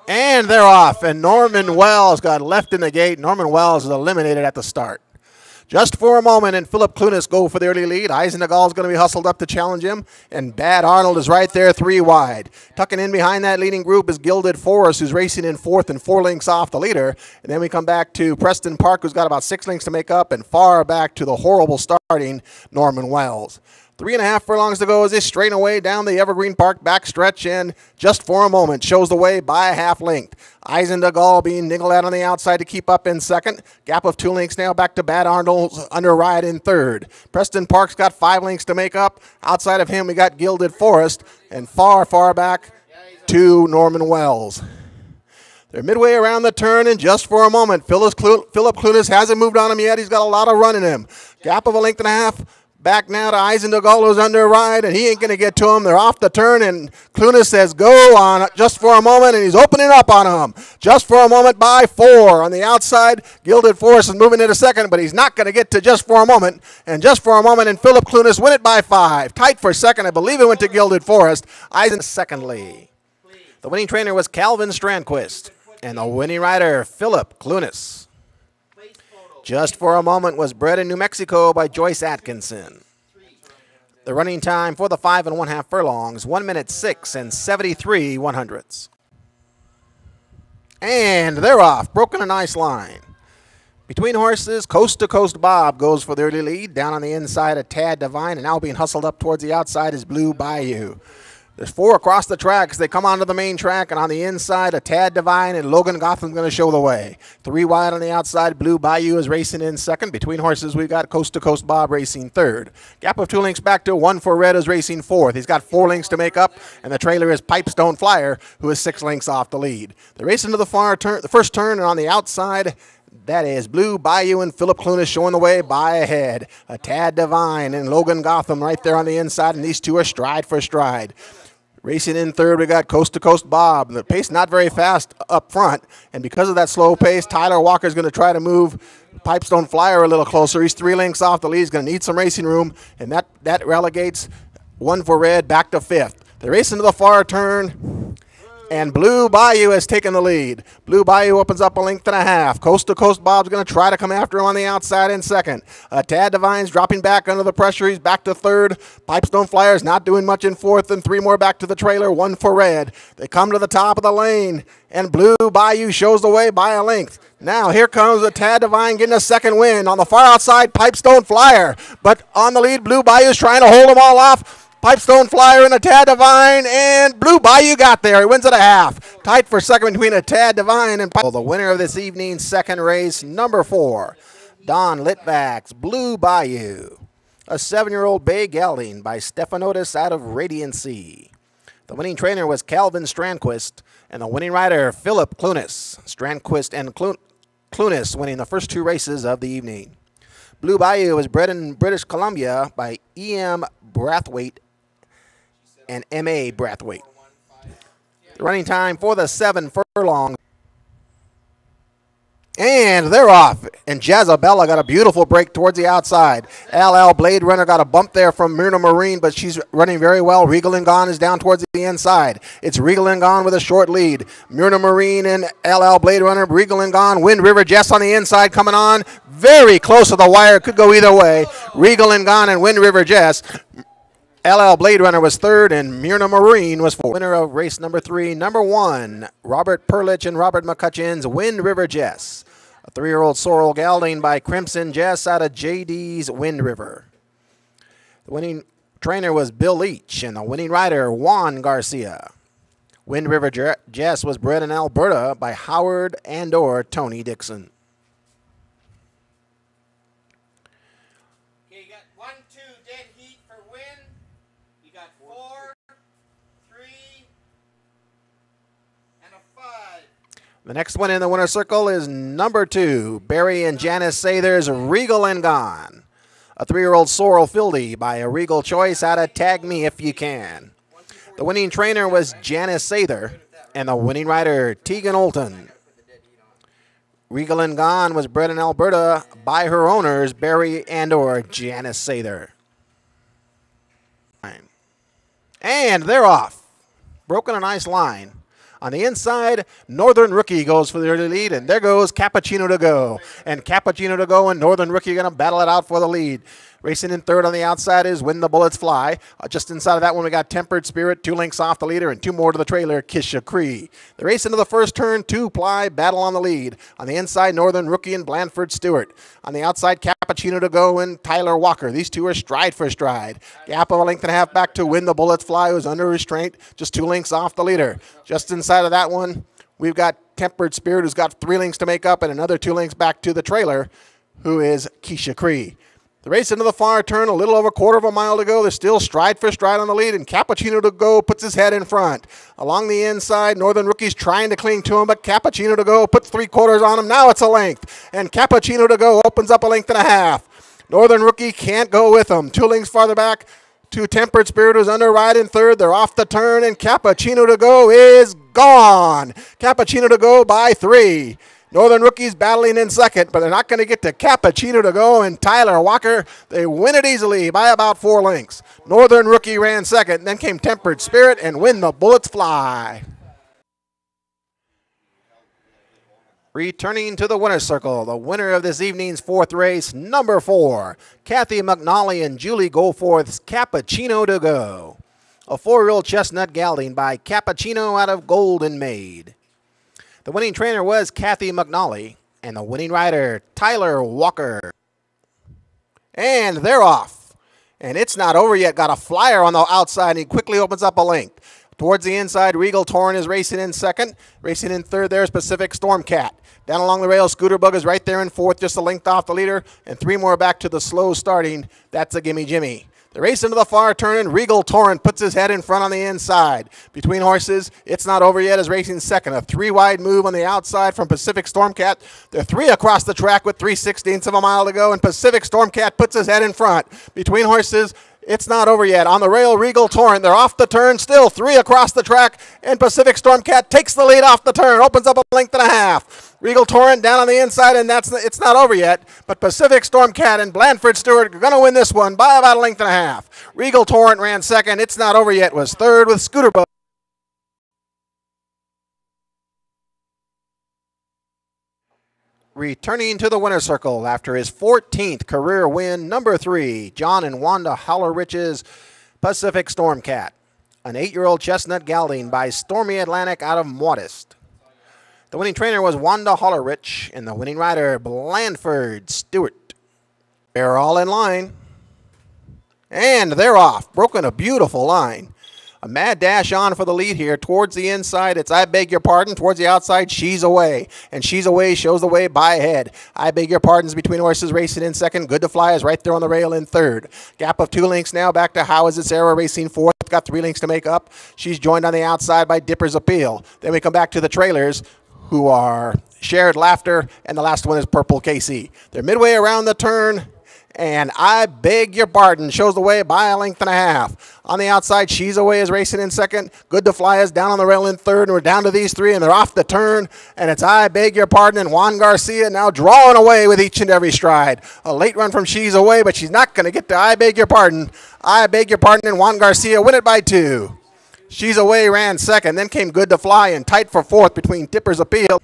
And they're off, and Norman Wells got left in the gate. Norman Wells is eliminated at the start. Just for a moment, and Philip Clunas go for the early lead. Eisendahl is going to be hustled up to challenge him, and Bad Arnold is right there 3 wide. Tucking in behind that leading group is Gilded Forest, who's racing in 4th and 4 lengths off the leader. And then we come back to Preston Park, who's got about 6 lengths to make up, and far back to the horrible starting Norman Wells. 3.5 furlongs to go as they straighten away down the Evergreen Park backstretch, and just for a moment shows the way by a half length. Eisendahl being niggled out on the outside to keep up in second. Gap of 2 lengths now back to Bad Arnold's under ride in third. Preston Park's got 5 lengths to make up. Outside of him we got Gilded Forest, and far, far back to Norman Wells. They're midway around the turn, and just for a moment, Philip Clunas hasn't moved on him yet. He's got a lot of run in him. Gap of 1.5 lengths. Back now to Eisendahl, who's under ride, and he ain't going to get to him. They're off the turn, and Clunas says go on just for a moment, and he's opening up on him. Just for a moment by 4. On the outside, Gilded Forest is moving into second, but he's not going to get to just for a moment. And just for a moment, and Philip Clunas win it by 5. Tight for second. I believe it went to Gilded Forest. Eisen secondly. The winning trainer was Calvin Strandquist, and the winning rider, Philip Clunas. Just for a moment was bred in New Mexico by Joyce Atkinson. The running time for the 5 1/2 furlongs, 1 minute 6 and 73 100ths. And they're off, broken a nice line. Between horses, Coast to Coast Bob goes for the early lead. Down on the inside, a Tad Divine, and now being hustled up towards the outside is Blue Bayou. There's 4 across the track as they come onto the main track, and on the inside, a Tad Divine and Logan Gotham's going to show the way. 3 wide on the outside, Blue Bayou is racing in second. Between horses, we've got Coast to Coast Bob racing third. Gap of 2 lengths back to 1 for Red is racing fourth. He's got 4 lengths to make up, and the trailer is Pipestone Flyer, who is 6 lengths off the lead. They're racing to the first turn, and on the outside, that is Blue Bayou and Philip Clunas showing the way by ahead. A Tad Divine and Logan Gotham right there on the inside, and these two are stride for stride. Racing in third, we got Coast to Coast Bob. The pace not very fast up front, and because of that slow pace, Tyler Walker's going to try to move Pipestone Flyer a little closer. He's 3 lengths off the lead. He's going to need some racing room, and that relegates 1 for Red back to 5th. They're racing to the far turn, and Blue Bayou has taken the lead. Blue Bayou opens up 1.5 lengths. Coast to Coast Bob's going to try to come after him on the outside in second. Tad Divine's dropping back under the pressure. He's back to third. Pipestone Flyer's not doing much in fourth, and 3 more back to the trailer, 1 for Red. They come to the top of the lane, and Blue Bayou shows the way by a length. Now here comes a Tad Divine getting a second win. On the far outside, Pipestone Flyer. But on the lead, Blue Bayou's trying to hold them all off. Pipestone Flyer and a Tad Divine, and Blue Bayou got there. He wins at a half. Tight for second between a Tad Divine and the winner of this evening's second race, number 4, Don Litvak's Blue Bayou. A 7-year-old bay gelding by Stephanotis out of Radiancy. The winning trainer was Calvin Strandquist, and the winning rider, Philip Clunas. Strandquist and Clunas winning the first 2 races of the evening. Blue Bayou was bred in British Columbia by E.M. Brathwaite and M.A. Brathwaite. The running time for the 7 furlongs. And they're off. And Jezabella got a beautiful break towards the outside. LL Blade Runner got a bump there from Myrna Marine, but she's running very well. Regal and Gone is down towards the inside. It's Regal and Gone with a short lead. Myrna Marine and LL Blade Runner, Regal and Gone. Wind River Jess on the inside coming on. Very close to the wire. Could go either way. Regal and Gone and Wind River Jess. LL Blade Runner was third, and Myrna Marine was fourth. Winner of race number 3, number 1, Robert Perlich and Robert McCutcheon's Wind River Jess. A 3-year-old sorrel gelding by Crimson Jess out of JD's Wind River. The winning trainer was Bill Leach, and the winning rider, Juan Garcia. Wind River Jess was bred in Alberta by Howard and/or Tony Dixon. Okay, you got 1, 2 dead heat for Win. You got 4, 3, and a 5. The next one in the winner's circle is number 2, Barry and Janice Sather's Regal and Gone. A 3-year-old sorrel filly by a Regal Choice out of Tag Me If You Can. The winning trainer was Janice Sather, and the winning rider, Tegan Olton. Regal and Gone was bred in Alberta by her owners, Barry and/or Janice Sather. And they're off. Broken a nice line. On the inside, Northern Rookie goes for the early lead, and there goes Cappuccino to go. And Cappuccino to go and Northern Rookie going to battle it out for the lead. Racing in third on the outside is When the Bullets Fly. Just inside of that one, we got Tempered Spirit, 2 lengths off the leader, and 2 more to the trailer, Kisha Cree. The race into the first turn, 2 Ply, battle on the lead. On the inside, Northern Rookie and Blandford Stewart. On the outside, Cappuccino to go and Tyler Walker. These two are stride for stride. Gap of a length and a half back to When the Bullets Fly, who's under restraint, just 2 lengths off the leader. Just inside of that one, we've got Tempered Spirit, who's got 3 lengths to make up, and another 2 lengths back to the trailer, who is Kisha Cree. The race into the far turn, a little over a quarter of a mile to go. They're still stride for stride on the lead, and Cappuccino to go puts his head in front. Along the inside, Northern Rookie's trying to cling to him, but Cappuccino to go puts 3/4 on him. Now it's a length, and Cappuccino to go opens up a length and a half. Northern Rookie can't go with him. 2 lengths farther back to Tempered Spirit, who's under ride in third. They're off the turn, and Cappuccino to go is gone. Cappuccino to go by 3. Northern Rookie's battling in second, but they're not going to get to Cappuccino to go and Tyler Walker. They win it easily by about 4 lengths. Northern Rookie ran second, then came Tempered Spirit and When the Bullets Fly. Returning to the winner's circle, the winner of this evening's 4th race, number 4, Kathy McNally and Julie Goforth's Cappuccino to go. A 4-year-old chestnut gelding by Cappuccino out of Golden Maid. The winning trainer was Kathy McNally, and the winning rider, Tyler Walker. And they're off. And it's not over yet. Got a flyer on the outside, and he quickly opens up a length. Towards the inside, Regal Torrent is racing in second. Racing in third there is Pacific Stormcat. Down along the rail, Scooter Bug is right there in fourth, just a length off the leader. And 3 more back to the slow starting. That's a Gimme Jimmy. The race into the far turn, and Regal Torrent puts his head in front on the inside. Between horses, it's not over yet, is racing second. A 3-wide move on the outside from Pacific Stormcat. They're 3 across the track with 3/16 of a mile to go, and Pacific Stormcat puts his head in front. Between horses, it's not over yet. On the rail, Regal Torrent. They're off the turn, still 3 across the track, and Pacific Stormcat takes the lead off the turn, opens up a length and a half. Regal Torrent down on the inside, and it's not over yet. But Pacific Stormcat and Blandford Stewart are going to win this one by about a length and a half. Regal Torrent ran second. It's not over yet. Was third with Scooter Bug. Returning to the winner's circle after his 14th career win, number 3, John and Wanda Howler-Rich's Pacific Stormcat. An 8-year-old chestnut gelding by Stormy Atlantic out of Modest. The winning trainer was Wanda Hollerich, and the winning rider, Blandford Stewart. They're all in line. And they're off. Broken a beautiful line. A mad dash on for the lead here. Towards the inside, it's I Beg Your Pardon. Towards the outside, She's Away. And She's Away shows the way by ahead. I Beg Your Pardon's between horses racing in second. Good to Fly is right there on the rail in third. Gap of 2 lengths now back to How Is It Sarah racing fourth. Got 3 lengths to make up. She's joined on the outside by Dipper's Appeal. Then we come back to the trailers, who are Shared Laughter, and the last one is Purple KC. They're midway around the turn, and I Beg Your Pardon shows the way by a length and a half. On the outside, She's Away is racing in second. Good to Fly is down on the rail in third, and we're down to these 3, and they're off the turn, and it's I Beg Your Pardon and Juan Garcia now drawing away with each and every stride. A late run from She's Away, but she's not going to get to I Beg Your Pardon. I Beg Your Pardon and Juan Garcia win it by 2. She's Away ran second, then came Good to Fly and tight for fourth between Dipper's Appeal.